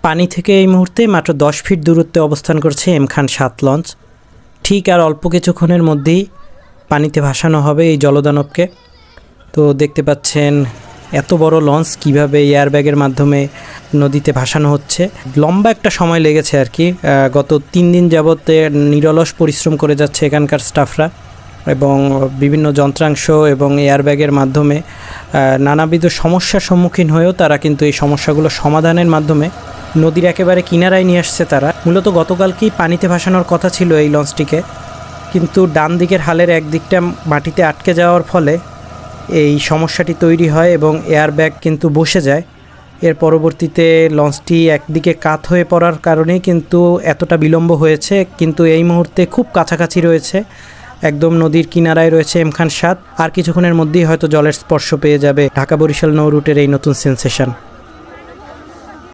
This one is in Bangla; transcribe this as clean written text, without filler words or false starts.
পানি থেকে এই মুহূর্তে মাত্র 10 ফিট দূরত্বে অবস্থান করছে এম খান 7 লঞ্চ। ঠিক আর অল্প কিছুক্ষণের মধ্যেই পানিতে ভাসানো হবে এই জলদানবকে। তো দেখতে পাচ্ছেন এত বড় লঞ্চ কিভাবে এয়ারব্যাগের মাধ্যমে নদীতে ভাসানো হচ্ছে। লম্বা একটা সময় লেগেছে আর কি। গত 3 দিন যাবতে নিরলস পরিশ্রম করে যাচ্ছে এখানকার স্টাফরা এবং বিভিন্ন যন্ত্রাংশ এবং এয়ারব্যাগের মাধ্যমে নানাবিধ সমস্যার সম্মুখীন হয়েও তারা কিন্তু এই সমস্যাগুলো সমাধানের মাধ্যমে নদীর একেবারে কিনারায় নিয়ে আসছে। তারা মূলত গতকালকেই পানিতে ভাসানোর কথা ছিল এই লঞ্চটিকে, কিন্তু ডান দিকের হালের একদিকটা মাটিতে আটকে যাওয়ার ফলে এই সমস্যাটি তৈরি হয় এবং এয়ারব্যাগ কিন্তু বসে যায়। এর পরবর্তীতে লঞ্চটি একদিকে কাত হয়ে পড়ার কারণেই কিন্তু এতটা বিলম্ব হয়েছে। কিন্তু এই মুহূর্তে খুব কাছাকাছি রয়েছে, একদম নদীর কিনারায় রয়েছে এম খান 7। আর কিছুক্ষণের মধ্যেই হয়তো জলের স্পর্শ পেয়ে যাবে ঢাকা বরিশাল নৌ রুটের এই নতুন সেন্সেশন।